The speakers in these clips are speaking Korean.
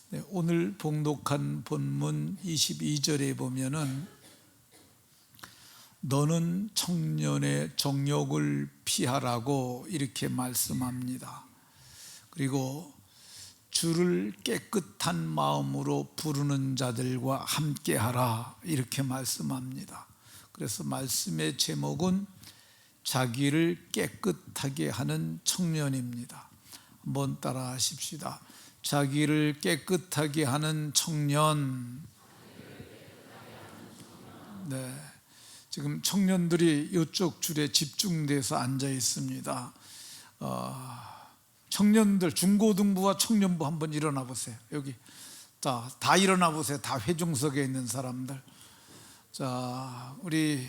네, 오늘 봉독한 본문 22절에 보면은 너는 청년의 정욕을 피하라고 이렇게 말씀합니다. 그리고 주를 깨끗한 마음으로 부르는 자들과 함께하라 이렇게 말씀합니다. 그래서 말씀의 제목은 자기를 깨끗하게 하는 청년입니다. 한번 따라 하십시다. 자기를 깨끗하게 하는 청년. 네, 지금 청년들이 이쪽 줄에 집중돼서 앉아 있습니다. 청년들, 중고등부와 청년부 한번 일어나 보세요. 여기 다 일어나 보세요. 다 회중석에 있는 사람들. 자, 우리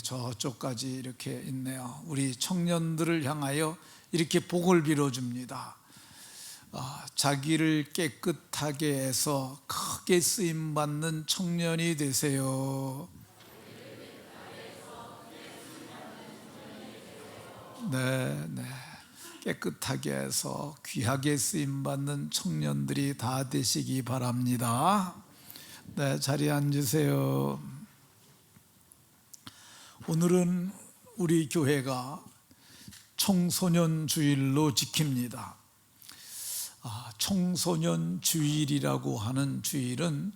저쪽까지 이렇게 있네요. 우리 청년들을 향하여 이렇게 복을 빌어줍니다. 자기를 깨끗하게 해서 크게 쓰임받는 청년이 되세요. 네. 깨끗하게 해서 귀하게 쓰임받는 청년들이 다 되시기 바랍니다. 네, 자리에 앉으세요. 오늘은 우리 교회가 청소년 주일로 지킵니다. 청소년 주일이라고 하는 주일은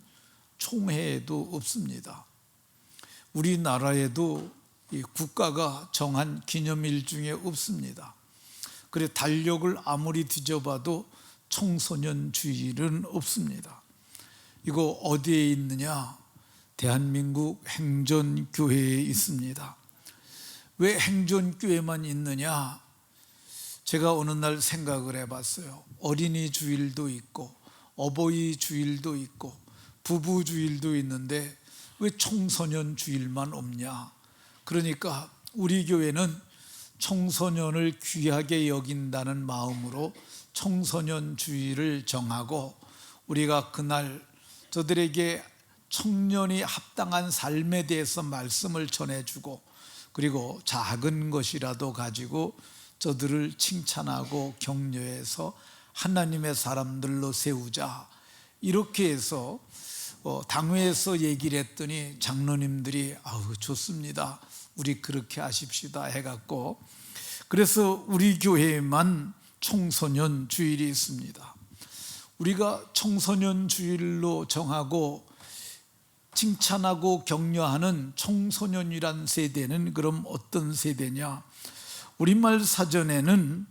총회에도 없습니다. 우리나라에도 국가가 정한 기념일 중에 없습니다. 그래 달력을 아무리 뒤져봐도 청소년 주일은 없습니다. 이거 어디에 있느냐? 대한민국 행전교회에 있습니다. 왜 행전교회만 있느냐? 제가 어느 날 생각을 해봤어요. 어린이 주일도 있고 어버이 주일도 있고 부부 주일도 있는데 왜 청소년 주일만 없냐? 그러니까 우리 교회는 청소년을 귀하게 여긴다는 마음으로 청소년 주일을 정하고 우리가 그날 저들에게 청년이 합당한 삶에 대해서 말씀을 전해주고 그리고 작은 것이라도 가지고 저들을 칭찬하고 격려해서 하나님의 사람들로 세우자 이렇게 해서 당회에서 얘기를 했더니 장로님들이 좋습니다, 우리 그렇게 하십시다 해갖고 그래서 우리 교회에만 청소년 주일이 있습니다. 우리가 청소년 주일로 정하고 칭찬하고 격려하는 청소년이란 세대는 그럼 어떤 세대냐? 우리말 사전에는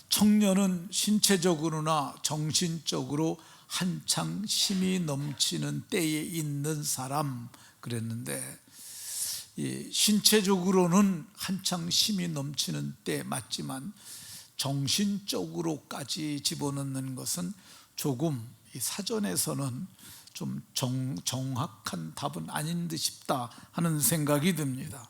청년은 신체적으로나 정신적으로 한창 힘이 넘치는 때에 있는 사람 그랬는데 신체적으로는 한창 힘이 넘치는 때 맞지만 정신적으로까지 집어넣는 것은 조금 사전에서는 좀 정확한 답은 아닌 듯 싶다 하는 생각이 듭니다.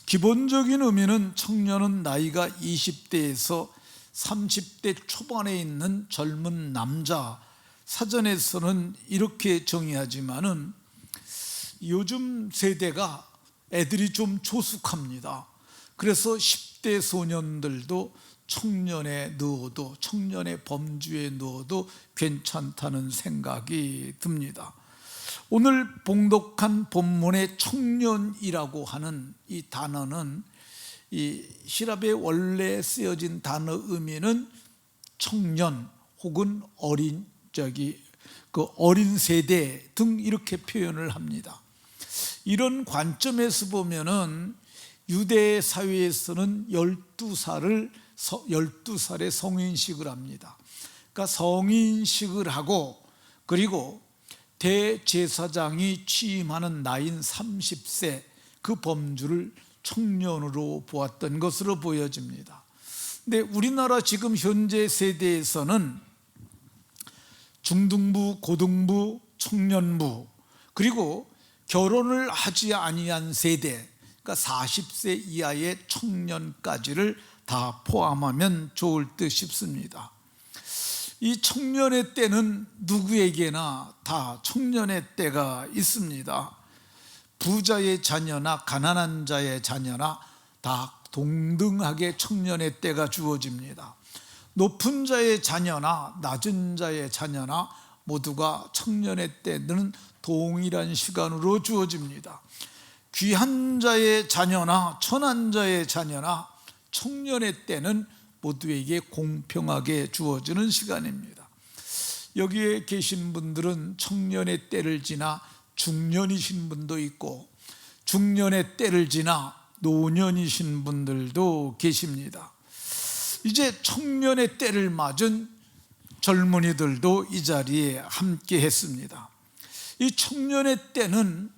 기본적인 의미는 청년은 나이가 20대에서 30대 초반에 있는 젊은 남자, 사전에서는 이렇게 정의하지만은 요즘 세대가 애들이 좀 조숙합니다. 그래서 10대 소년들도 청년에 넣어도 청년의 범주에 넣어도 괜찮다는 생각이 듭니다. 오늘 봉독한 본문의 청년이라고 하는 이 단어는 이 히랍의 원래 쓰여진 단어 의미는 청년 혹은 어린 어린 세대 등 이렇게 표현을 합니다. 이런 관점에서 보면은 유대 사회에서는 12살에 성인식을 합니다. 그러니까 성인식을 하고 그리고 대제사장이 취임하는 나이인 30세 그 범주를 청년으로 보았던 것으로 보여집니다. 근데 우리나라 지금 현재 세대에서는 중등부, 고등부, 청년부 그리고 결혼을 하지 아니한 세대, 그러니까 40세 이하의 청년까지를 다 포함하면 좋을 듯 싶습니다. 이 청년의 때는 누구에게나 다 청년의 때가 있습니다. 부자의 자녀나 가난한 자의 자녀나 다 동등하게 청년의 때가 주어집니다. 높은 자의 자녀나 낮은 자의 자녀나 모두가 청년의 때는 동일한 시간으로 주어집니다. 귀한 자의 자녀나 천한 자의 자녀나 청년의 때는 모두에게 공평하게 주어지는 시간입니다. 여기에 계신 분들은 청년의 때를 지나 중년이신 분도 있고 중년의 때를 지나 노년이신 분들도 계십니다. 이제 청년의 때를 맞은 젊은이들도 이 자리에 함께 했습니다. 이 청년의 때는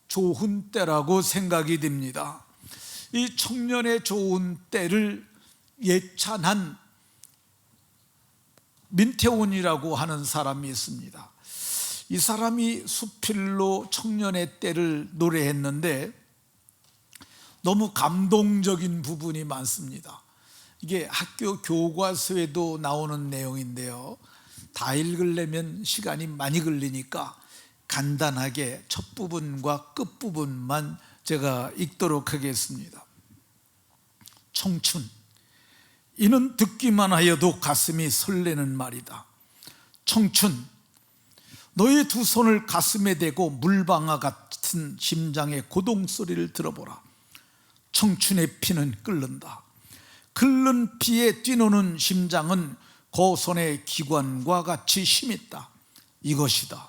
좋은 때라고 생각이 됩니다. 이 청년의 좋은 때를 예찬한 민태원이라고 하는 사람이 있습니다. 이 사람이 수필로 청년의 때를 노래했는데 너무 감동적인 부분이 많습니다. 이게 학교 교과서에도 나오는 내용인데요, 다 읽으려면 시간이 많이 걸리니까 간단하게 첫 부분과 끝 부분만 제가 읽도록 하겠습니다. 청춘, 이는 듣기만 하여도 가슴이 설레는 말이다. 청춘, 너의 두 손을 가슴에 대고 물방아 같은 심장의 고동소리를 들어보라. 청춘의 피는 끓는다. 끓는 피에 뛰노는 심장은 고손의 기관과 같이 힘있다. 이것이다.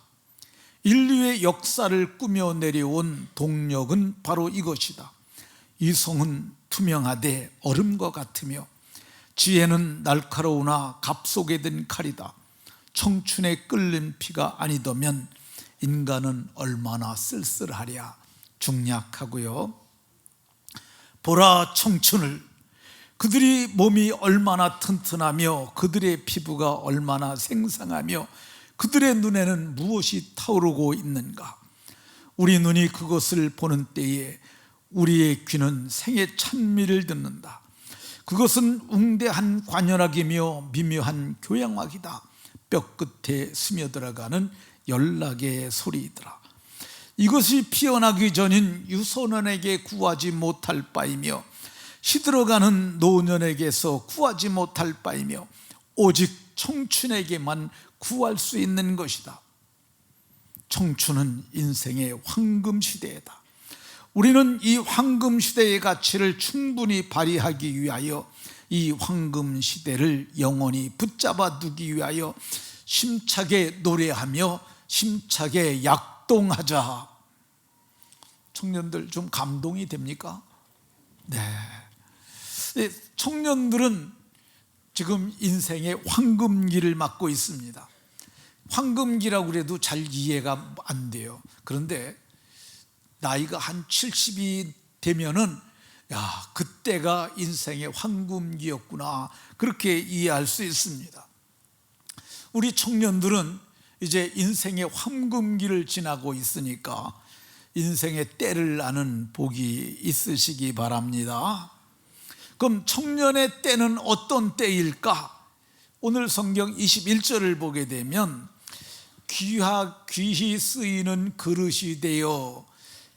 인류의 역사를 꾸며 내려온 동력은 바로 이것이다. 이성은 투명하되 얼음과 같으며 지혜는 날카로우나 갑 속에 든 칼이다. 청춘의 끓는 피가 아니더면 인간은 얼마나 쓸쓸하랴. 중략하고요. 보라 청춘을, 그들이 몸이 얼마나 튼튼하며 그들의 피부가 얼마나 생상하며 그들의 눈에는 무엇이 타오르고 있는가. 우리 눈이 그것을 보는 때에 우리의 귀는 생의 찬미를 듣는다. 그것은 웅대한 관현악이며 미묘한 교양악이다. 뼈끝에 스며들어가는 연락의 소리이더라. 이것이 피어나기 전인 유소년에게 구하지 못할 바이며 시들어가는 노년에게서 구하지 못할 바이며 오직 청춘에게만 구할 수 있는 것이다. 청춘은 인생의 황금 시대이다. 우리는 이 황금 시대의 가치를 충분히 발휘하기 위하여 이 황금 시대를 영원히 붙잡아 두기 위하여 심차게 노래하며 심차게 약동하자. 청년들 좀 감동이 됩니까? 네. 청년들은 지금 인생의 황금기를 맞고 있습니다. 황금기라고 그래도 잘 이해가 안 돼요. 그런데 나이가 한 70이 되면은 야, 그때가 인생의 황금기였구나, 그렇게 이해할 수 있습니다. 우리 청년들은 이제 인생의 황금기를 지나고 있으니까 인생의 때를 아는 복이 있으시기 바랍니다. 그럼 청년의 때는 어떤 때일까? 오늘 성경 21절을 보게 되면 귀히 쓰이는 그릇이 되어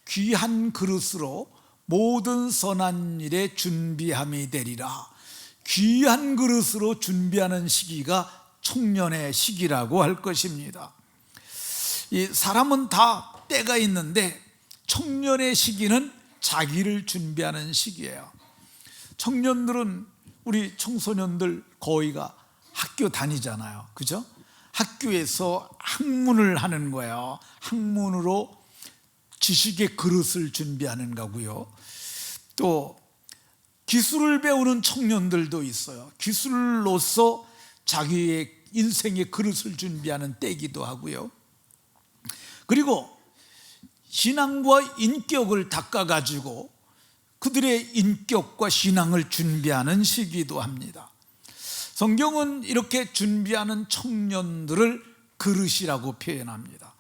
귀한 그릇으로 모든 선한 일에 준비함이 되리라. 귀한 그릇으로 준비하는 시기가 청년의 시기라고 할 것입니다. 이 사람은 다 때가 있는데 청년의 시기는 자기를 준비하는 시기예요. 청년들은, 우리 청소년들 거의가 학교 다니잖아요, 그죠? 학교에서 학문을 하는 거예요. 학문으로 지식의 그릇을 준비하는 거고요. 또 기술을 배우는 청년들도 있어요. 기술로서 자기의 인생의 그릇을 준비하는 때이기도 하고요. 그리고 신앙과 인격을 닦아가지고 그들의 인격과 신앙을 준비하는 시기도 합니다. 성경은 이렇게 준비하는 청년들을 그릇이라고 표현합니다.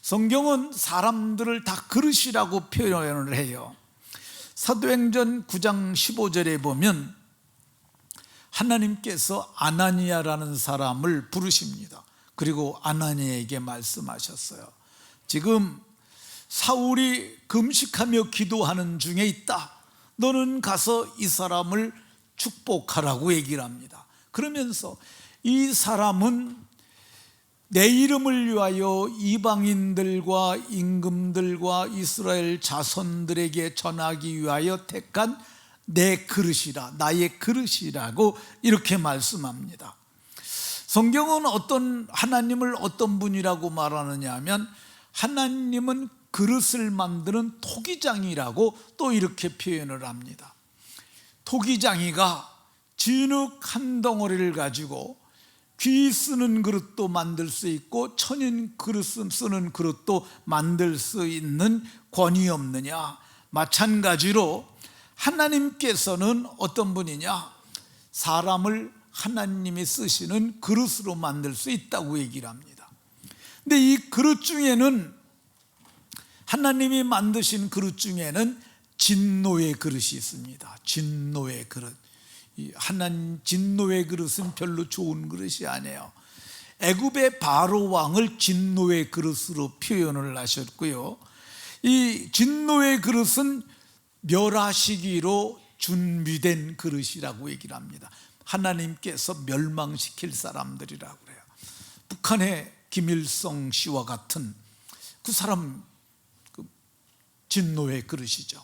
성경은 사람들을 다 그릇이라고 표현을 해요. 사도행전 9장 15절에 보면 하나님께서 아나니아라는 사람을 부르십니다. 그리고 아나니아에게 말씀하셨어요. 지금 사울이 금식하며 기도하는 중에 있다. 너는 가서 이 사람을 축복하라고 얘기를 합니다. 그러면서 이 사람은 내 이름을 위하여 이방인들과 임금들과 이스라엘 자손들에게 전하기 위하여 택한 내 그릇이라, 나의 그릇이라고 이렇게 말씀합니다. 성경은 하나님을 어떤 분이라고 말하느냐 하면, 하나님은 그릇을 만드는 토기장이라고 또 이렇게 표현을 합니다. 토기장이가 진흙 한 덩어리를 가지고 귀 쓰는 그릇도 만들 수 있고 천인 그릇 쓰는 그릇도 만들 수 있는 권위 없느냐? 마찬가지로 하나님께서는 어떤 분이냐? 사람을 하나님이 쓰시는 그릇으로 만들 수 있다고 얘기를 합니다. 근데 이 그릇 중에는, 하나님이 만드신 그릇 중에는 진노의 그릇이 있습니다. 진노의 그릇. 진노의 그릇은 별로 좋은 그릇이 아니에요. 애굽의 바로 왕을 진노의 그릇으로 표현을 하셨고요, 이 진노의 그릇은 멸하시기로 준비된 그릇이라고 얘기를 합니다. 하나님께서 멸망시킬 사람들이라고 그래요. 북한의 김일성 씨와 같은 그 사람, 진노의 그릇이죠.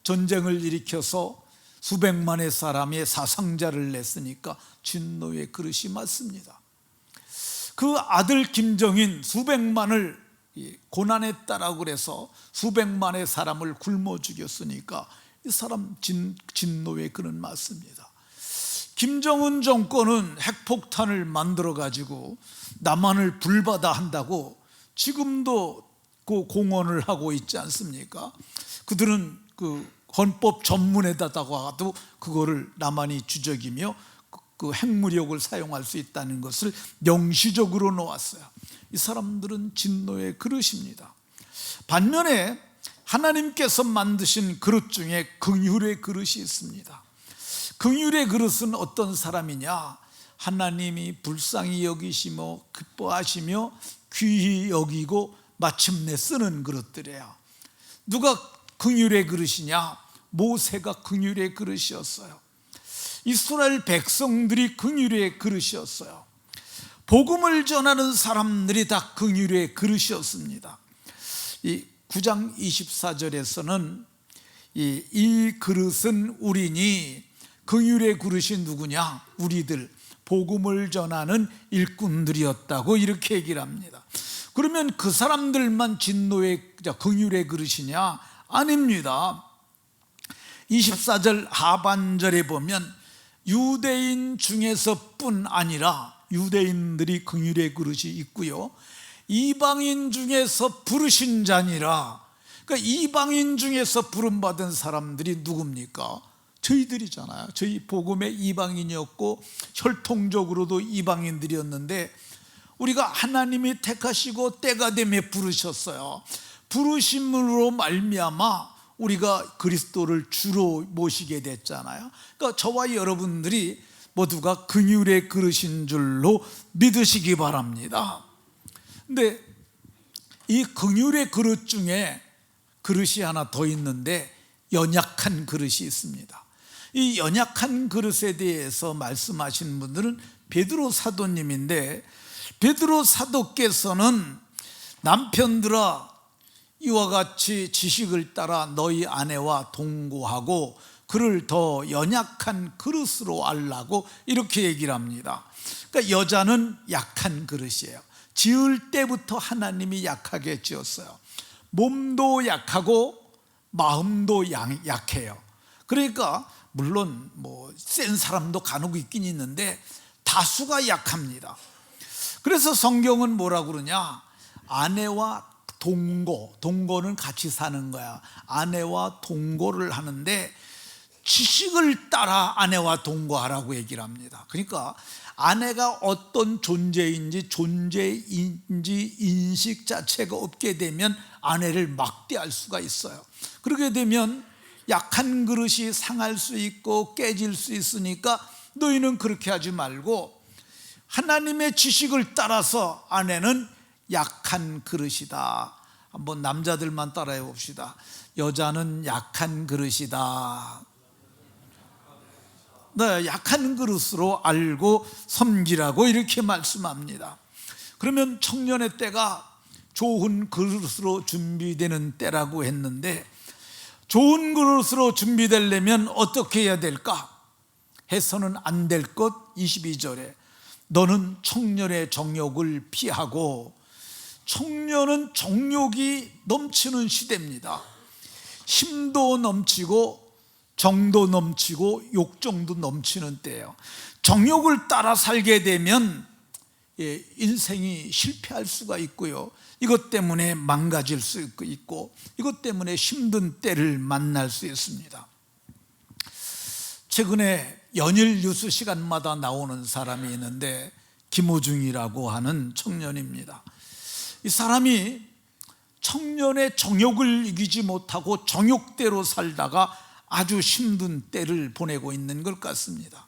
전쟁을 일으켜서 수백만의 사람의 사상자를 냈으니까 진노의 그릇이 맞습니다. 그 아들 김정인 수백만을 고난했다라고 그래서 수백만의 사람을 굶어 죽였으니까 이 사람 진노의 그릇 맞습니다. 김정은 정권은 핵폭탄을 만들어 가지고 남한을 불바다 한다고 지금도 그 공언을 하고 있지 않습니까? 그들은 그 헌법 전문에다가도 그거를 남한이 주적이며 그 핵무력을 사용할 수 있다는 것을 명시적으로 놓았어요. 이 사람들은 진노의 그릇입니다. 반면에 하나님께서 만드신 그릇 중에 긍휼의 그릇이 있습니다. 긍휼의 그릇은 어떤 사람이냐? 하나님이 불쌍히 여기시며 기뻐하시며 귀히 여기고 마침내 쓰는 그릇들이에요. 누가 긍휼의 그릇이냐? 모세가 긍휼의 그릇이었어요. 이스라엘 백성들이 긍휼의 그릇이었어요. 복음을 전하는 사람들이 다 긍휼의 그릇이었습니다. 이 9장 24절에서는 이 그릇은 우리니, 긍휼의 그릇이 누구냐? 우리들 복음을 전하는 일꾼들이었다고 이렇게 얘기를 합니다. 그러면 그 사람들만 긍휼의 그릇이냐? 아닙니다. 24절 하반절에 보면 유대인 중에서뿐 아니라, 유대인들이 긍휼의 그릇이 있고요, 이방인 중에서 부르신 자니라. 그러니까 이방인 중에서 부름받은 사람들이 누굽니까? 저희들이잖아요. 저희 복음의 이방인이었고 혈통적으로도 이방인들이었는데 우리가 하나님이 택하시고 때가 되며 부르셨어요. 부르심으로 말미암아 우리가 그리스도를 주로 모시게 됐잖아요. 그러니까 저와 여러분들이 모두가 긍휼의 그릇인 줄로 믿으시기 바랍니다. 근데 이 긍휼의 그릇 중에 그릇이 하나 더 있는데 연약한 그릇이 있습니다. 이 연약한 그릇에 대해서 말씀하신 분들은 베드로 사도님인데, 베드로 사도께서는 남편들아 이와 같이 지식을 따라 너희 아내와 동거하고 그를 더 연약한 그릇으로 알라고 이렇게 얘기를 합니다. 그러니까 여자는 약한 그릇이에요. 지을 때부터 하나님이 약하게 지었어요. 몸도 약하고 마음도 약해요. 그러니까 물론 센 사람도 간혹 있긴 있는데 다수가 약합니다. 그래서 성경은 뭐라고 그러냐? 아내와 동거는 같이 사는 거야. 아내와 동거를 하는데 지식을 따라 아내와 동거하라고 얘기를 합니다. 그러니까 아내가 어떤 존재인지 인식 자체가 없게 되면 아내를 막대할 수가 있어요. 그렇게 되면 약한 그릇이 상할 수 있고 깨질 수 있으니까 너희는 그렇게 하지 말고 하나님의 지식을 따라서 아내는 약한 그릇이다. 한번 남자들만 따라해 봅시다. 여자는 약한 그릇이다. 약한 그릇으로 알고 섬기라고 이렇게 말씀합니다. 그러면 청년의 때가 좋은 그릇으로 준비되는 때라고 했는데, 좋은 그릇으로 준비되려면 어떻게 해야 될까? 해서는 안 될 것. 22절에 너는 청년의 정욕을 피하고. 청년은 정욕이 넘치는 시대입니다. 힘도 넘치고 정도 넘치고 욕정도 넘치는 때예요. 정욕을 따라 살게 되면 인생이 실패할 수가 있고요, 이것 때문에 망가질 수 있고, 이것 때문에 힘든 때를 만날 수 있습니다. 최근에 연일 뉴스 시간마다 나오는 사람이 있는데, 김호중이라고 하는 청년입니다. 이 사람이 청년의 정욕을 이기지 못하고 정욕대로 살다가 아주 힘든 때를 보내고 있는 것 같습니다.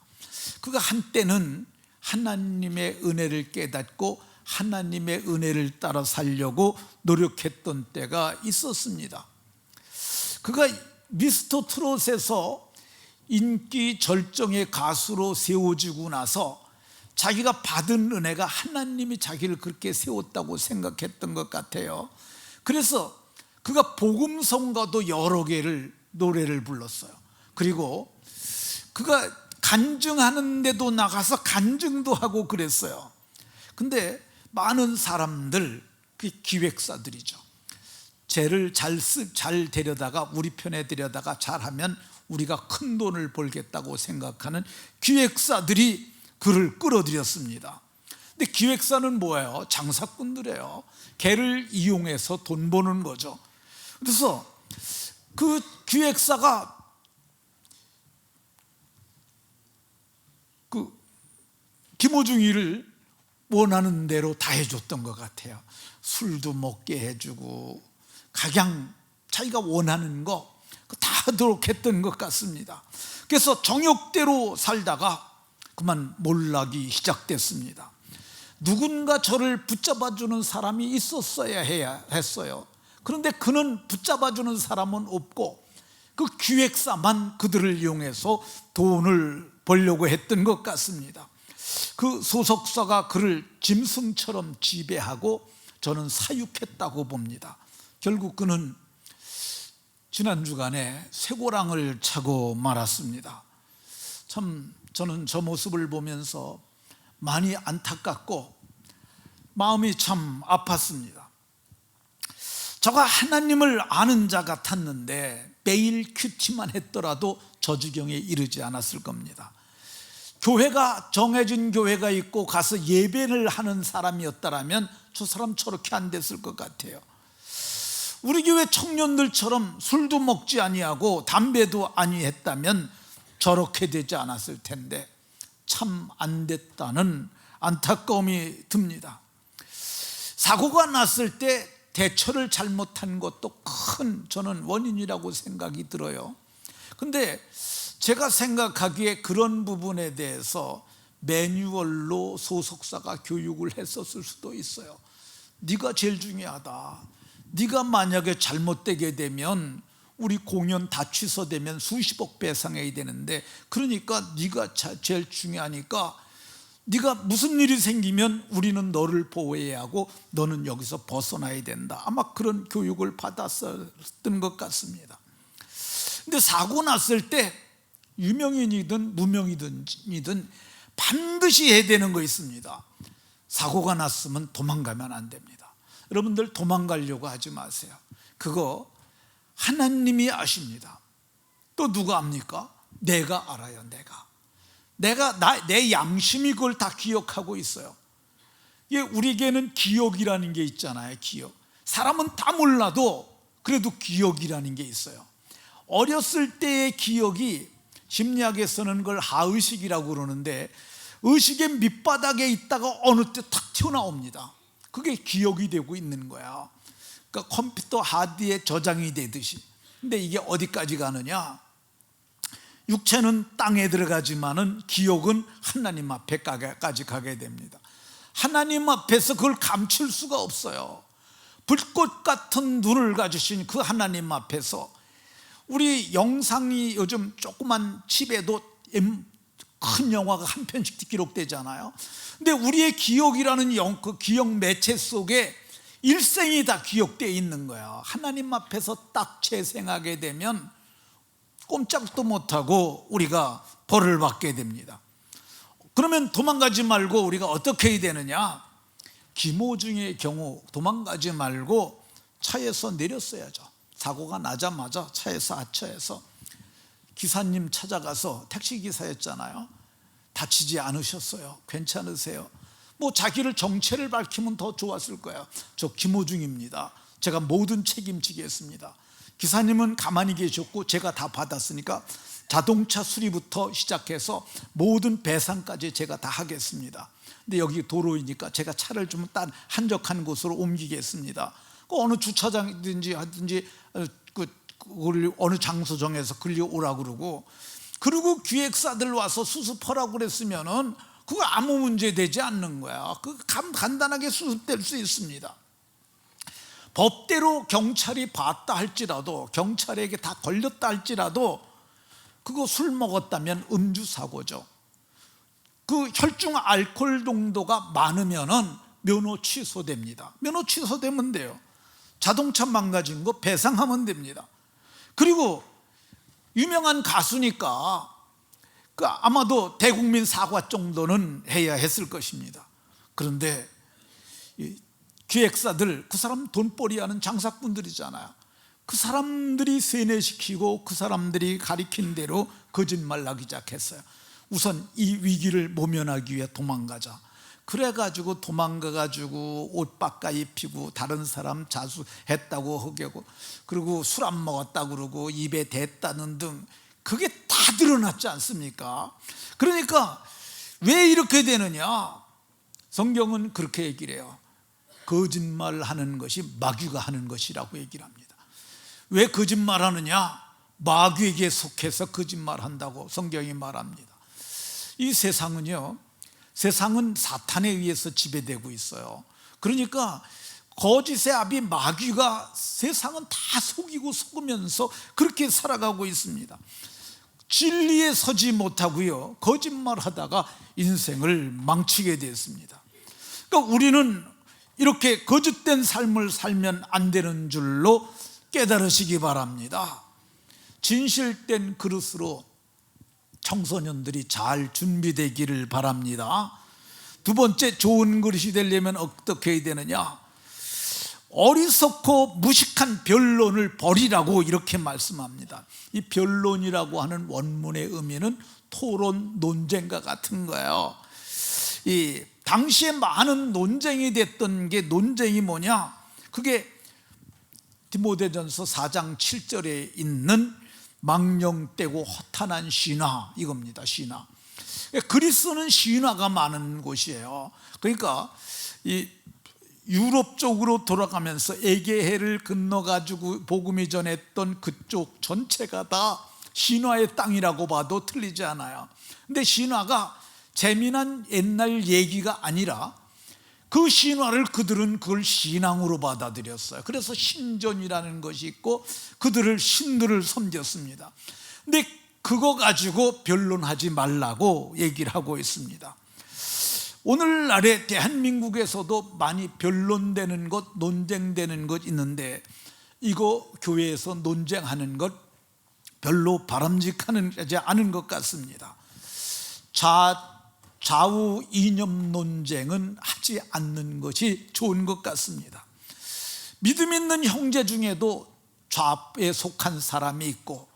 그가 한때는 하나님의 은혜를 깨닫고 하나님의 은혜를 따라 살려고 노력했던 때가 있었습니다. 그가 미스터 트롯에서 인기 절정의 가수로 세워지고 나서 자기가 받은 은혜가 하나님이 자기를 그렇게 세웠다고 생각했던 것 같아요. 그래서 그가 복음성가도 여러 개를 노래를 불렀어요. 그리고 그가 간증하는 데도 나가서 간증도 하고 그랬어요. 근데 많은 사람들, 그 기획사들이죠, 쟤를 잘 데려다가 우리 편에 데려다가 잘하면 우리가 큰 돈을 벌겠다고 생각하는 기획사들이 그를 끌어들였습니다. 근데 기획사는 뭐예요? 장사꾼들이에요. 걔를 이용해서 돈 버는 거죠. 그래서 그 기획사가 그 김호중이를 원하는 대로 다 해줬던 것 같아요. 술도 먹게 해주고 각양 자기가 원하는 거 다 하도록 했던 것 같습니다. 그래서 정욕대로 살다가 그만 몰락이 시작됐습니다. 누군가 저를 붙잡아주는 사람이 있었어야 했어요. 그런데 그는 붙잡아주는 사람은 없고 그 기획사만 그들을 이용해서 돈을 벌려고 했던 것 같습니다. 그 소속사가 그를 짐승처럼 지배하고 저는 사육했다고 봅니다. 결국 그는 지난 주간에 쇠고랑을 차고 말았습니다. 참 저는 저 모습을 보면서 많이 안타깝고 마음이 참 아팠습니다. 저가 하나님을 아는 자 같았는데 매일 큐티만 했더라도 저 지경에 이르지 않았을 겁니다. 교회가 정해진 교회가 있고 가서 예배를 하는 사람이었다면 저 사람 저렇게 안 됐을 것 같아요. 우리 교회 청년들처럼 술도 먹지 아니하고 담배도 아니했다면 저렇게 되지 않았을 텐데 참 안 됐다는 안타까움이 듭니다. 사고가 났을 때 대처를 잘못한 것도 큰 저는 원인이라고 생각이 들어요. 근데 제가 생각하기에 그런 부분에 대해서 매뉴얼로 소속사가 교육을 했었을 수도 있어요. 네가 제일 중요하다. 네가 만약에 잘못되게 되면 우리 공연 다 취소되면 수십억 배상해야 되는데, 그러니까 네가 제일 중요하니까 네가 무슨 일이 생기면 우리는 너를 보호해야 하고 너는 여기서 벗어나야 된다. 아마 그런 교육을 받았었던 것 같습니다. 근데 사고 났을 때 유명인이든 무명이든 반드시 해야 되는 거 있습니다. 사고가 났으면 도망가면 안 됩니다. 여러분들 도망가려고 하지 마세요. 그거 하나님이 아십니다. 또 누가 압니까? 내가 알아요. 내 양심이 그걸 다 기억하고 있어요. 이게 우리에게는 기억이라는 게 있잖아요. 기억. 사람은 다 몰라도 그래도 기억이라는 게 있어요. 어렸을 때의 기억이 심리학에서는 그걸 하의식이라고 그러는데, 의식의 밑바닥에 있다가 어느 때 탁 튀어나옵니다. 그게 기억이 되고 있는 거야. 그러니까 컴퓨터 하드에 저장이 되듯이. 근데 이게 어디까지 가느냐? 육체는 땅에 들어가지만은 기억은 하나님 앞에까지 가게 됩니다. 하나님 앞에서 그걸 감출 수가 없어요. 불꽃 같은 눈을 가지신 그 하나님 앞에서 우리 영상이 요즘 조그만 칩에도 큰 영화가 한 편씩 기록되잖아요. 근데 우리의 기억이라는 그 기억 매체 속에 일생이 다 기억되어 있는 거야. 하나님 앞에서 딱 재생하게 되면 꼼짝도 못하고 우리가 벌을 받게 됩니다. 그러면 도망가지 말고 우리가 어떻게 해야 되느냐? 김호중의 경우 도망가지 말고 차에서 내렸어야죠. 사고가 나자마자 차에서 하차해서 기사님 찾아가서, 택시기사였잖아요. 다치지 않으셨어요? 괜찮으세요? 뭐 자기를 정체를 밝히면 더 좋았을 거예요. 저 김호중입니다. 제가 모든 책임지겠습니다. 기사님은 가만히 계셨고 제가 다 받았으니까 자동차 수리부터 시작해서 모든 배상까지 제가 다 하겠습니다. 근데 여기 도로이니까 제가 차를 좀 딴 한적한 곳으로 옮기겠습니다. 어느 주차장이든지 하든지 어느 장소 정해서 끌려오라고 그러고 기획사들 와서 수습하라고 그랬으면은 그거 아무 문제 되지 않는 거야. 그거 간단하게 수습될 수 있습니다. 법대로 경찰이 봤다 할지라도, 경찰에게 다 걸렸다 할지라도 그거 술 먹었다면 음주사고죠. 그 혈중 알코올 농도가 많으면은 면허 취소됩니다. 면허 취소되면 돼요. 자동차 망가진 거 배상하면 됩니다. 그리고 유명한 가수니까 아마도 대국민 사과 정도는 해야 했을 것입니다. 그런데 기획사들, 그 사람 돈벌이 하는 장사꾼들이잖아요. 그 사람들이 세뇌시키고 그 사람들이 가리킨 대로 거짓말하기 시작했어요. 우선 이 위기를 모면하기 위해 도망가자. 그래가지고 도망가가지고 옷 바꿔 입히고 다른 사람 자수했다고 하고, 그리고 술 안 먹었다고 그러고 입에 댔다는 등, 그게 다 드러났지 않습니까? 그러니까 왜 이렇게 되느냐? 성경은 그렇게 얘기를 해요. 거짓말하는 것이 마귀가 하는 것이라고 얘기를 합니다. 왜 거짓말하느냐? 마귀에게 속해서 거짓말한다고 성경이 말합니다. 이 세상은요, 세상은 사탄에 의해서 지배되고 있어요. 그러니까 거짓의 아비 마귀가 세상은 다 속이고 속으면서 그렇게 살아가고 있습니다. 진리에 서지 못하고요, 거짓말하다가 인생을 망치게 됐습니다. 그러니까 우리는 이렇게 거짓된 삶을 살면 안 되는 줄로 깨달으시기 바랍니다. 진실된 그릇으로 청소년들이 잘 준비되기를 바랍니다. 두 번째, 좋은 그릇이 되려면 어떻게 해야 되느냐? 어리석고 무식한 변론을 버리라고 이렇게 말씀합니다. 이 변론이라고 하는 원문의 의미는 토론, 논쟁과 같은 거예요. 이 당시에 많은 논쟁이 됐던 게, 논쟁이 뭐냐? 그게 디모데전서 4장 7절에 있는 망령되고 허탄한 신화, 이겁니다. 신화. 그리스는 신화가 많은 곳이에요. 그러니까 이 유럽 쪽으로 돌아가면서 에게해를 건너가지고 복음이 전했던 그쪽 전체가 다 신화의 땅이라고 봐도 틀리지 않아요. 근데 신화가 재미난 옛날 얘기가 아니라 그 신화를 그들은 그걸 신앙으로 받아들였어요. 그래서 신전이라는 것이 있고 그들을 신들을 섬겼습니다. 근데 그거 가지고 변론하지 말라고 얘기를 하고 있습니다. 오늘날에 대한민국에서도 많이 변론되는 것, 논쟁되는 것 있는데, 이거 교회에서 논쟁하는 것 별로 바람직하지 않은 것 같습니다. 좌우 이념 논쟁은 하지 않는 것이 좋은 것 같습니다. 믿음 있는 형제 중에도 좌에 속한 사람이 있고,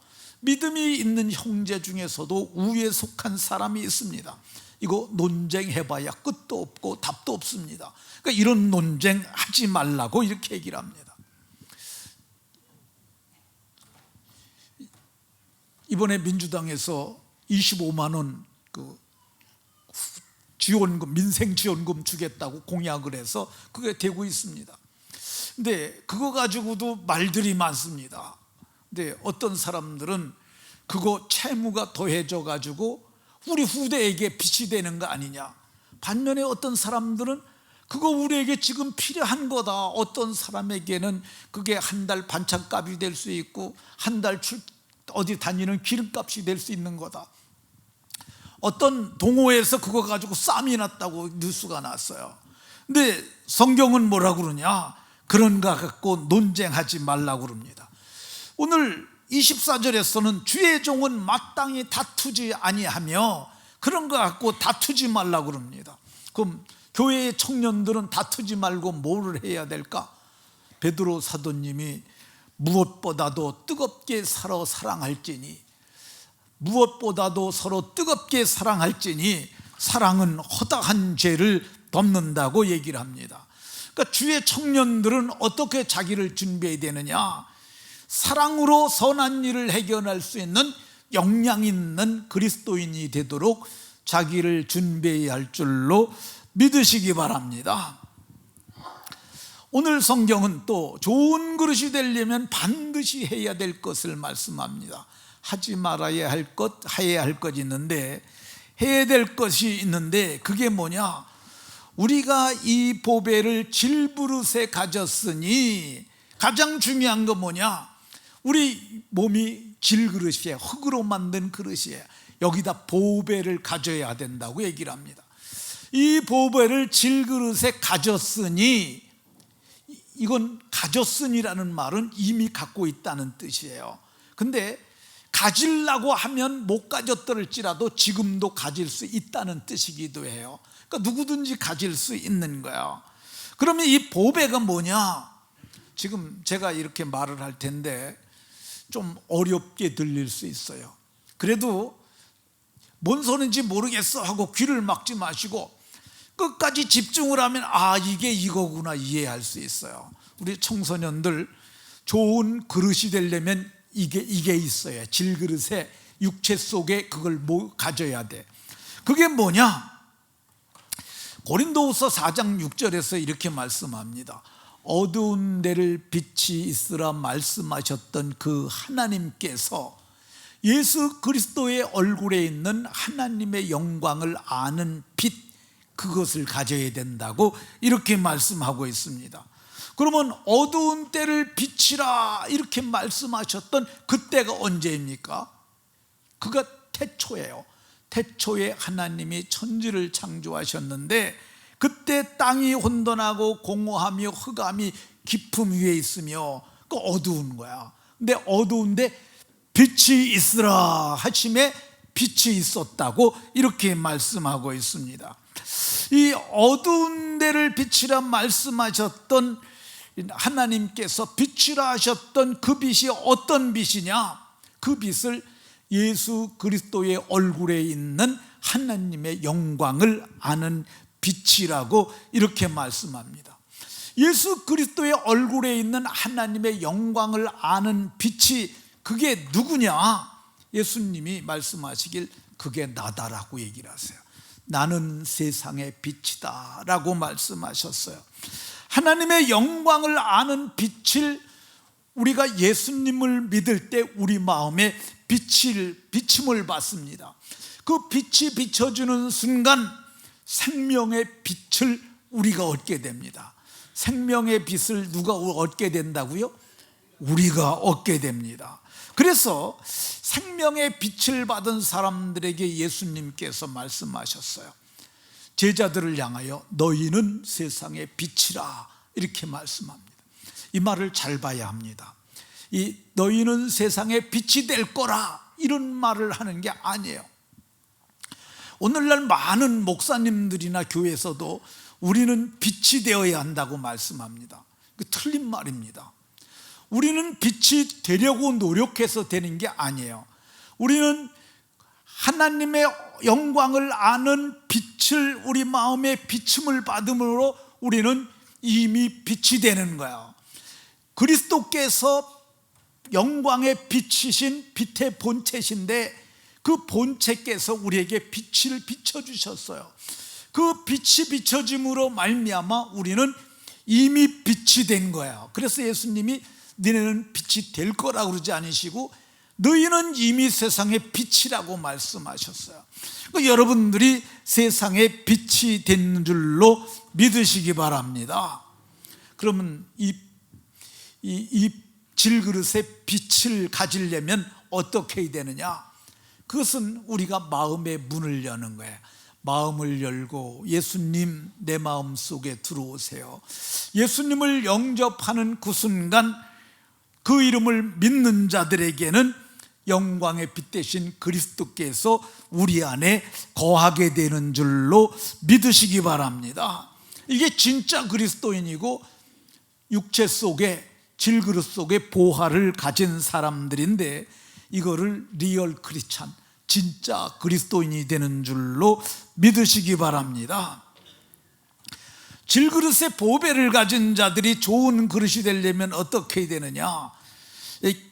믿음이 있는 형제 중에서도 우에 속한 사람이 있습니다. 이거 논쟁해봐야 끝도 없고 답도 없습니다. 그러니까 이런 논쟁 하지 말라고 이렇게 얘기를 합니다. 이번에 민주당에서 25만 원 지원금, 민생지원금 주겠다고 공약을 해서 그게 되고 있습니다. 근데 그거 가지고도 말들이 많습니다. 근데 어떤 사람들은 그거 채무가 더해져 가지고 우리 후대에게 빚이 되는 거 아니냐. 반면에 어떤 사람들은 그거 우리에게 지금 필요한 거다. 어떤 사람에게는 그게 한 달 반찬값이 될 수 있고 한 달 어디 다니는 기름값이 될 수 있는 거다. 어떤 동호회에서 그거 가지고 싸움이 났다고 뉴스가 났어요. 근데 성경은 뭐라고 그러냐? 그런 거 갖고 논쟁하지 말라고 그럽니다. 오늘 24절에서는 주의 종은 마땅히 다투지 아니하며 그런 거 갖고 다투지 말라고 그럽니다. 그럼 교회의 청년들은 다투지 말고 뭐를 해야 될까? 베드로 사도님이 무엇보다도 뜨겁게 서로 사랑할지니, 무엇보다도 서로 뜨겁게 사랑할지니 사랑은 허다한 죄를 덮는다고 얘기를 합니다. 그러니까 주의 청년들은 어떻게 자기를 준비해야 되느냐? 사랑으로 선한 일을 해결할 수 있는 역량 있는 그리스도인이 되도록 자기를 준비해야 할 줄로 믿으시기 바랍니다. 오늘 성경은 또 좋은 그릇이 되려면 반드시 해야 될 것을 말씀합니다. 하지 말아야 할 것, 해야 할 것이 있는데, 해야 될 것이 있는데 그게 뭐냐? 우리가 이 보배를 질그릇에 가졌으니 가장 중요한 건 뭐냐? 우리 몸이 질그릇이에요. 흙으로 만든 그릇이에요. 여기다 보배를 가져야 된다고 얘기를 합니다. 이 보배를 질그릇에 가졌으니, 이건 가졌으니라는 말은 이미 갖고 있다는 뜻이에요. 근데 가지려고 하면 못 가졌더랄지라도 지금도 가질 수 있다는 뜻이기도 해요. 그러니까 누구든지 가질 수 있는 거예요. 그러면 이 보배가 뭐냐? 지금 제가 이렇게 말을 할 텐데 좀 어렵게 들릴 수 있어요. 그래도 뭔 소리인지 모르겠어 하고 귀를 막지 마시고 끝까지 집중을 하면 아, 이게 이거구나 이해할 수 있어요. 우리 청소년들 좋은 그릇이 되려면 이게 있어요. 질그릇에 육체 속에 그걸 가져야 돼. 그게 뭐냐? 고린도후서 4장 6절에서 이렇게 말씀합니다. 어두운 데를 빛이 있으라 말씀하셨던 그 하나님께서 예수 그리스도의 얼굴에 있는 하나님의 영광을 아는 빛, 그것을 가져야 된다고 이렇게 말씀하고 있습니다. 그러면 어두운 때를 비치라 이렇게 말씀하셨던 그때가 언제입니까? 그가 태초예요. 태초에 하나님이 천지를 창조하셨는데 그때 땅이 혼돈하고 공허하며 흑암이 깊음 위에 있으며 그 어두운 거야. 근데 어두운데 빛이 있으라 하심에 빛이 있었다고 이렇게 말씀하고 있습니다. 이 어두운 데를 비치라 말씀하셨던 하나님께서 빛이라 하셨던 그 빛이 어떤 빛이냐? 그 빛을 예수 그리스도의 얼굴에 있는 하나님의 영광을 아는 빛이라고 이렇게 말씀합니다. 예수 그리스도의 얼굴에 있는 하나님의 영광을 아는 빛이 그게 누구냐? 예수님이 말씀하시길 그게 나다라고 얘기를 하세요. 나는 세상의 빛이다 라고 말씀하셨어요. 하나님의 영광을 아는 빛을 우리가 예수님을 믿을 때 우리 마음에 비침을 받습니다. 그 빛이 비춰주는 순간 생명의 빛을 우리가 얻게 됩니다. 생명의 빛을 누가 얻게 된다고요? 우리가 얻게 됩니다. 그래서 생명의 빛을 받은 사람들에게 예수님께서 말씀하셨어요. 제자들을 향하여 너희는 세상의 빛이라 이렇게 말씀합니다. 이 말을 잘 봐야 합니다. 이 너희는 세상의 빛이 될 거라 이런 말을 하는 게 아니에요. 오늘날 많은 목사님들이나 교회에서도 우리는 빛이 되어야 한다고 말씀합니다. 그 틀린 말입니다. 우리는 빛이 되려고 노력해서 되는 게 아니에요. 우리는 하나님의 영광을 아는 빛을 우리 마음에 비침을 받음으로 우리는 이미 빛이 되는 거예요. 그리스도께서 영광의 빛이신 빛의 본체신데 그 본체께서 우리에게 빛을 비춰주셨어요. 그 빛이 비춰짐으로 말미암아 우리는 이미 빛이 된 거예요. 그래서 예수님이 너희는 빛이 될 거라고 그러지 않으시고 너희는 이미 세상의 빛이라고 말씀하셨어요. 그러니까 여러분들이 세상의 빛이 된 줄로 믿으시기 바랍니다. 그러면 이 질그릇에 빛을 가지려면 어떻게 해야 되느냐? 그것은 우리가 마음의 문을 여는 거예요. 마음을 열고 예수님 내 마음 속에 들어오세요. 예수님을 영접하는 그 순간 그 이름을 믿는 자들에게는 영광의 빛 대신 그리스도께서 우리 안에 거하게 되는 줄로 믿으시기 바랍니다. 이게 진짜 그리스도인이고 육체 속에 질그릇 속에 보화를 가진 사람들인데, 이거를 리얼 크리스찬, 진짜 그리스도인이 되는 줄로 믿으시기 바랍니다. 질그릇의 보배를 가진 자들이 좋은 그릇이 되려면 어떻게 되느냐?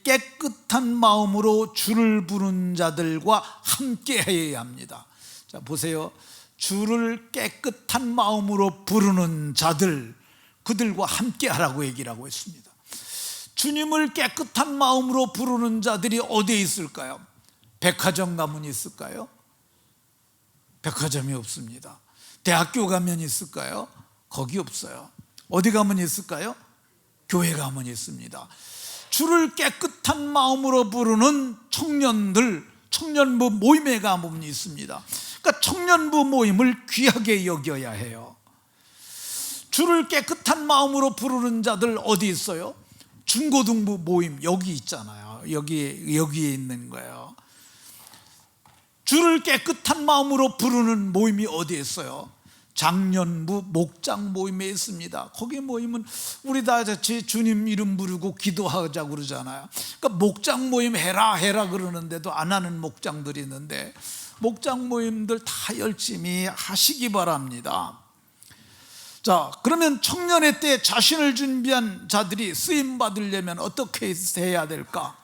깨끗한 마음으로 주를 부르는 자들과 함께 해야 합니다. 자, 보세요. 주를 깨끗한 마음으로 부르는 자들, 그들과 함께 하라고 얘기를 하고 있습니다. 주님을 깨끗한 마음으로 부르는 자들이 어디에 있을까요? 백화점 가면 있을까요? 백화점이 없습니다. 대학교 가면 있을까요? 거기 없어요. 어디 가면 있을까요? 교회 가면 있습니다. 주를 깨끗한 마음으로 부르는 청년들, 청년부 모임에 가면 있습니다. 그러니까 청년부 모임을 귀하게 여겨야 해요. 주를 깨끗한 마음으로 부르는 자들 어디 있어요? 중고등부 모임 여기 있잖아요. 여기에 있는 거예요. 주를 깨끗한 마음으로 부르는 모임이 어디에 있어요? 장년부 목장 모임에 있습니다. 거기 모임은 우리 다 같이 주님 이름 부르고 기도하자고 그러잖아요. 그러니까 목장 모임 해라 그러는데도 안 하는 목장들이 있는데, 목장 모임들 다 열심히 하시기 바랍니다. 자, 그러면 청년의 때 자신을 준비한 자들이 쓰임 받으려면 어떻게 해야 될까?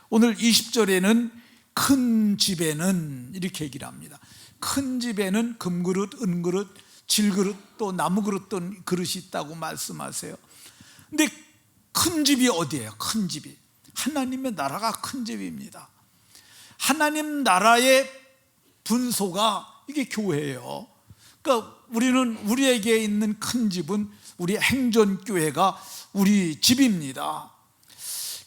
오늘 20절에는 큰 집에는 이렇게 얘기를 합니다. 큰 집에는 금그릇, 은그릇, 질그릇, 또 나무그릇 또 그릇이 있다고 말씀하세요. 근데 큰 집이 어디예요? 큰 집이 하나님의 나라가 큰 집입니다. 하나님 나라의 분소가 이게 교회예요. 그러니까 우리에게 있는 큰 집은 우리 행전교회가 우리 집입니다.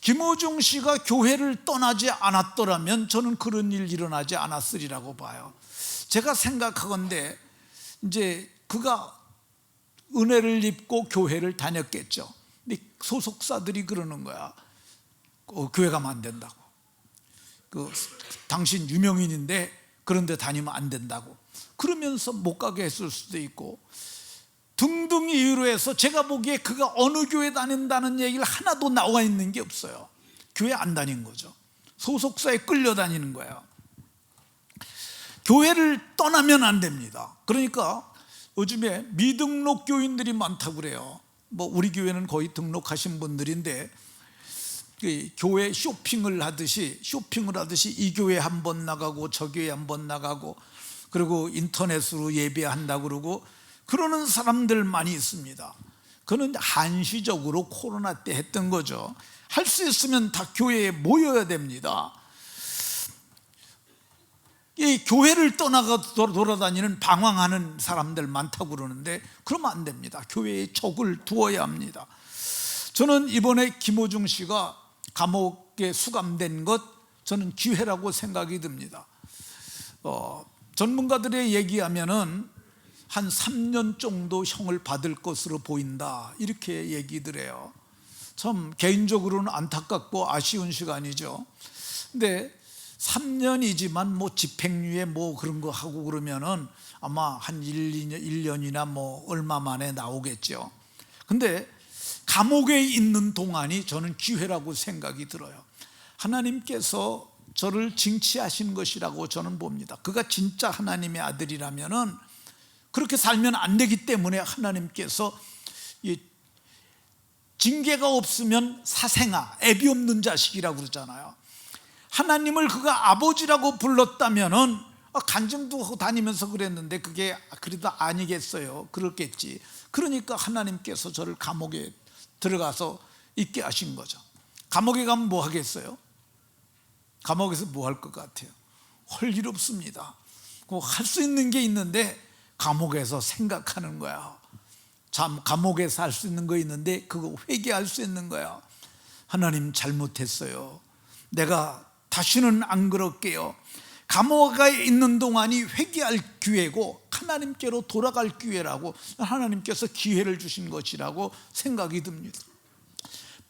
김호중 씨가 교회를 떠나지 않았더라면 저는 그런 일 일어나지 않았으리라고 봐요. 제가 생각하건대 이제 그가 은혜를 입고 교회를 다녔겠죠. 근데 소속사들이 그러는 거야. 교회 가면 안 된다고. 당신 유명인인데 그런데 다니면 안 된다고. 그러면서 못 가게 했을 수도 있고 등등 이유로 해서 제가 보기에 그가 어느 교회 다닌다는 얘기를 하나도 나와 있는 게 없어요. 교회 안 다닌 거죠. 소속사에 끌려다니는 거예요. 교회를 떠나면 안 됩니다. 그러니까 요즘에 미등록 교인들이 많다고 그래요. 우리 교회는 거의 등록하신 분들인데 교회 쇼핑을 하듯이 이 교회 한 번 나가고 저 교회 한 번 나가고 그리고 인터넷으로 예배한다고 그러고 그러는 사람들 많이 있습니다. 그는 한시적으로 코로나 때 했던 거죠. 할 수 있으면 다 교회에 모여야 됩니다. 이 교회를 떠나가 돌아다니는 방황하는 사람들 많다고 그러는데 그러면 안 됩니다. 교회에 족을 두어야 합니다. 저는 이번에 김호중 씨가 감옥에 수감된 것 저는 기회라고 생각이 듭니다. 전문가들의 얘기하면은 한 3년 정도 형을 받을 것으로 보인다 이렇게 얘기들 해요. 참 개인적으로는 안타깝고 아쉬운 시간이죠. 근데 3년이지만 집행유예 그런 거 하고 그러면은 아마 한 1년이나 얼마 만에 나오겠죠. 근데 감옥에 있는 동안이 저는 기회라고 생각이 들어요. 하나님께서 저를 징치하신 것이라고 저는 봅니다. 그가 진짜 하나님의 아들이라면은 그렇게 살면 안 되기 때문에 하나님께서 징계가 없으면 사생아, 애비 없는 자식이라고 그러잖아요. 하나님을 그가 아버지라고 불렀다면은 간증도 하고 다니면서 그랬는데 그게 그래도 아니겠어요. 그렇겠지. 그러니까 하나님께서 저를 감옥에 들어가서 있게 하신 거죠. 감옥에 가면 뭐 하겠어요? 감옥에서 뭐 할 것 같아요? 할 일 없습니다. 할 수 있는 게 있는데 감옥에서 생각하는 거야. 참 감옥에서 할 수 있는 거 있는데 그거 회개할 수 있는 거야. 하나님 잘못했어요. 내가 다시는 안 그럴게요. 감옥에 있는 동안이 회개할 기회고 하나님께로 돌아갈 기회라고, 하나님께서 기회를 주신 것이라고 생각이 듭니다.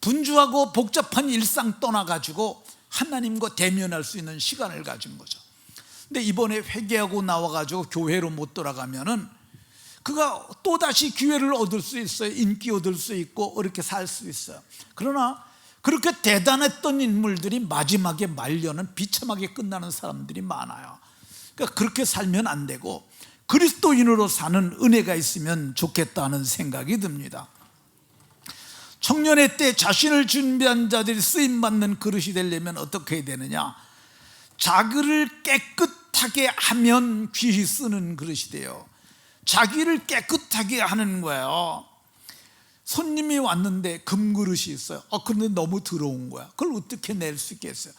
분주하고 복잡한 일상 떠나가지고 하나님과 대면할 수 있는 시간을 가진 거죠. 근데 이번에 회개하고 나와가지고 교회로 못 돌아가면은 그가 또다시 기회를 얻을 수 있어요. 인기 얻을 수 있고 이렇게 살 수 있어요. 그러나 그렇게 대단했던 인물들이 마지막에 말년은 비참하게 끝나는 사람들이 많아요. 그러니까 그렇게 살면 안 되고 그리스도인으로 사는 은혜가 있으면 좋겠다는 생각이 듭니다. 청년의 때 자신을 준비한 자들이 쓰임받는 그릇이 되려면 어떻게 해야 되느냐? 자기를 깨끗하게 하면 귀히 쓰는 그릇이 돼요. 자기를 깨끗하게 하는 거예요. 손님이 왔는데 금그릇이 있어요. 그런데 너무 더러운 거야. 그걸 어떻게 낼 수 있겠어요?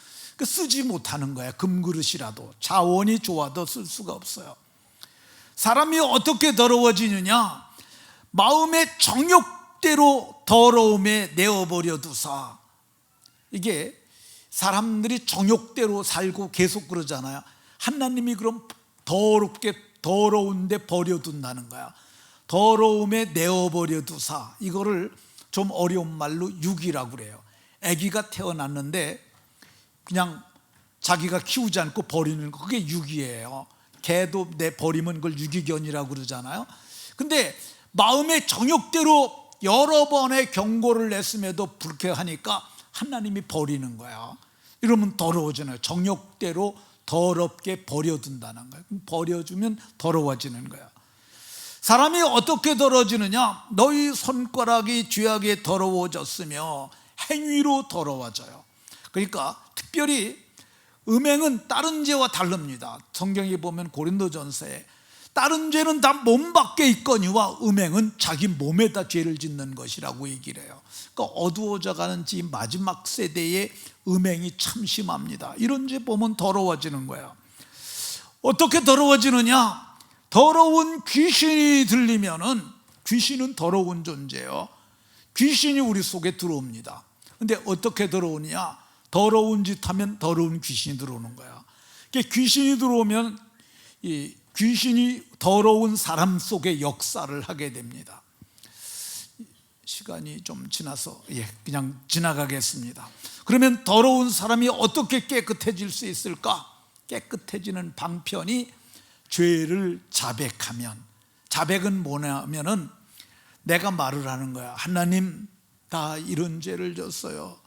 쓰지 못하는 거야. 금그릇이라도 자원이 좋아도 쓸 수가 없어요. 사람이 어떻게 더러워지느냐? 마음의 정욕대로 더러움에 내어버려 두사. 이게 사람들이 정욕대로 살고 계속 그러잖아요. 하나님이 그럼 더러운데 버려둔다는 거야. 더러움에 내어버려 두사. 이거를 좀 어려운 말로 육이라고 그래요. 아기가 태어났는데 그냥 자기가 키우지 않고 버리는 거, 그게 육이에요. 개도 버리면 그걸 유기견이라고 그러잖아요. 근데 마음의 정욕대로 여러 번의 경고를 냈음에도 불쾌하니까 하나님이 버리는 거야. 이러면 더러워지나요? 정욕대로 더럽게 버려둔다는 거예요. 버려주면 더러워지는 거야. 사람이 어떻게 더러워지느냐? 너희 손가락이 죄악에 더러워졌으며 행위로 더러워져요. 그러니까 특별히 음행은 다른 죄와 다릅니다. 성경에 보면 고린도전서에 다른 죄는 다 몸 밖에 있거니와 음행은 자기 몸에다 죄를 짓는 것이라고 얘기를 해요. 그러니까 어두워져가는 지금 마지막 세대의 음행이 참 심합니다. 이런 죄 보면 더러워지는 거예요. 어떻게 더러워지느냐? 더러운 귀신이 들리면은, 귀신은 더러운 존재예요. 귀신이 우리 속에 들어옵니다. 근데 어떻게 들어오느냐? 더러운 짓 하면 더러운 귀신이 들어오는 거야. 귀신이 들어오면 이 귀신이 더러운 사람 속에 역사를 하게 됩니다. 시간이 좀 지나서 그냥 지나가겠습니다. 그러면 더러운 사람이 어떻게 깨끗해질 수 있을까? 깨끗해지는 방편이 죄를 자백하면, 자백은 뭐냐면은 내가 말을 하는 거야. 하나님, 다 이런 죄를 졌어요.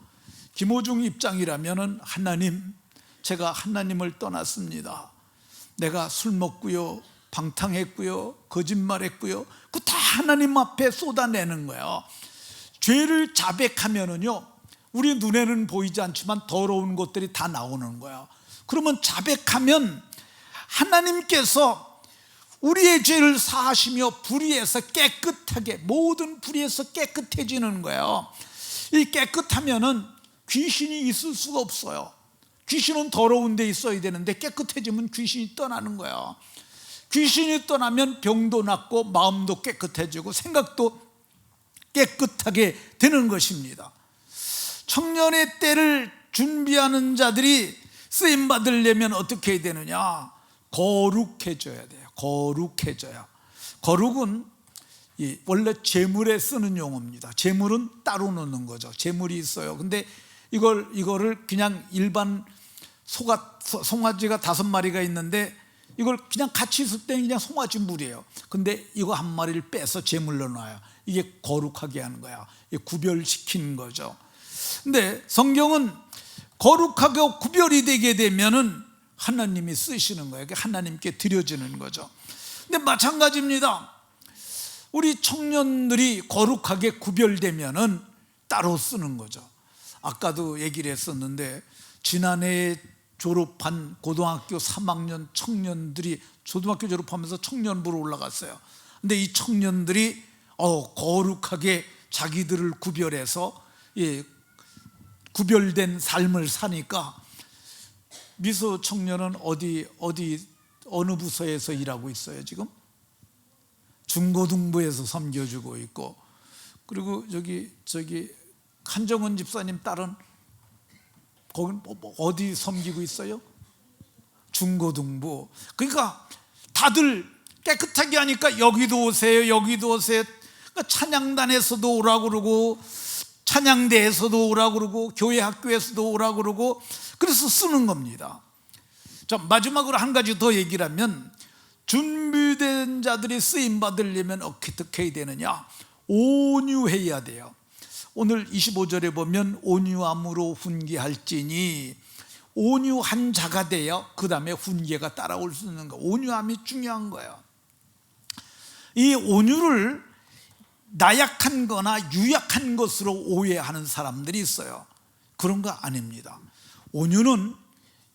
김호중 입장이라면은 하나님, 제가 하나님을 떠났습니다. 내가 술 먹고요, 방탕했고요, 거짓말했고요, 그 다 하나님 앞에 쏟아내는 거예요. 죄를 자백하면은요, 우리 눈에는 보이지 않지만 더러운 것들이 다 나오는 거예요. 그러면 자백하면 하나님께서 우리의 죄를 사하시며 불의에서 깨끗하게, 모든 불의에서 깨끗해지는 거예요. 이 깨끗하면은 귀신이 있을 수가 없어요. 귀신은 더러운 데 있어야 되는데 깨끗해지면 귀신이 떠나는 거예요. 귀신이 떠나면 병도 낫고 마음도 깨끗해지고 생각도 깨끗하게 되는 것입니다. 청년의 때를 준비하는 자들이 쓰임 받으려면 어떻게 해야 되느냐? 거룩해져야 돼요. 거룩해져요. 거룩은 원래 제물에 쓰는 용어입니다. 제물은 따로 놓는 거죠. 제물이 있어요. 근데 이거를 그냥 일반 송아지가 5마리가 있는데 이걸 그냥 같이 있을 때는 그냥 송아지 물이에요. 근데 이거 한 마리를 빼서 제물로 놔요. 이게 거룩하게 하는 거야. 구별시키는 거죠. 근데 성경은 거룩하고 구별이 되게 되면은 하나님이 쓰시는 거예요. 하나님께 드려지는 거죠. 근데 마찬가지입니다. 우리 청년들이 거룩하게 구별되면은 따로 쓰는 거죠. 아까도 얘기를 했었는데 지난해 졸업한 고등학교 3학년 청년들이 초등학교 졸업하면서 청년부로 올라갔어요. 근데 이 청년들이 거룩하게 자기들을 구별해서 구별된 삶을 사니까 미소 청년은 어느 부서에서 일하고 있어요 지금? 중고등부에서 섬겨주고 있고, 그리고 저기 한정은 집사님 딸은 거기 어디 섬기고 있어요? 중고등부. 그러니까 다들 깨끗하게 하니까 여기도 오세요, 여기도 오세요. 그러니까 찬양단에서도 오라고 그러고 찬양대에서도 오라고 그러고 교회 학교에서도 오라고 그러고 그래서 쓰는 겁니다. 자, 마지막으로 한 가지 더 얘기를 하면 준비된 자들이 쓰임 받으려면 어떻게 해야 되느냐? 온유해야 돼요. 오늘 25절에 보면 온유함으로 훈계할지니, 온유한 자가 되어 그 다음에 훈계가 따라올 수 있는 거. 온유함이 중요한 거예요. 이 온유를 나약한 거나 유약한 것으로 오해하는 사람들이 있어요. 그런 거 아닙니다. 온유는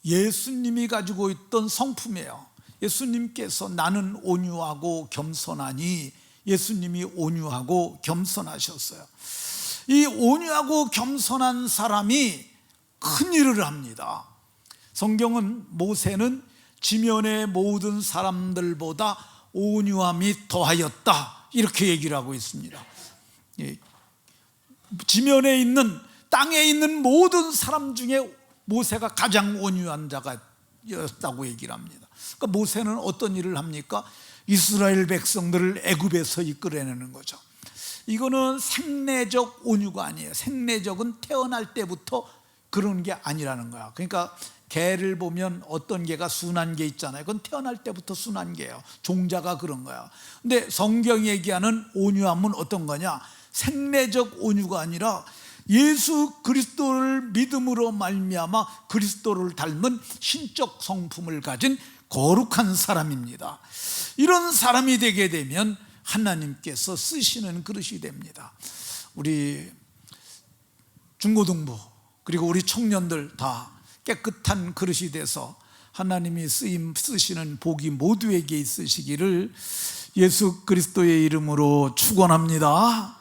예수님이 가지고 있던 성품이에요. 예수님께서 나는 온유하고 겸손하니, 예수님이 온유하고 겸손하셨어요. 이 온유하고 겸손한 사람이 큰 일을 합니다. 성경은 모세는 지면의 모든 사람들보다 온유함이 더하였다 이렇게 얘기를 하고 있습니다. 지면에 있는, 땅에 있는 모든 사람 중에 모세가 가장 온유한 자가였다고 얘기를 합니다. 그러니까 모세는 어떤 일을 합니까? 이스라엘 백성들을 애굽에서 이끌어내는 거죠. 이거는 생내적 온유가 아니에요. 생내적은 태어날 때부터 그런 게 아니라는 거야. 그러니까 개를 보면 어떤 개가 순한 개 있잖아요. 그건 태어날 때부터 순한 개예요. 종자가 그런 거야. 근데 성경이 얘기하는 온유함은 어떤 거냐? 생내적 온유가 아니라 예수 그리스도를 믿음으로 말미암아 그리스도를 닮은 신적 성품을 가진 거룩한 사람입니다. 이런 사람이 되게 되면 하나님께서 쓰시는 그릇이 됩니다. 우리 중고등부 그리고 우리 청년들 다 깨끗한 그릇이 돼서 하나님이 쓰시는 복이 모두에게 있으시기를 예수 그리스도의 이름으로 축원합니다.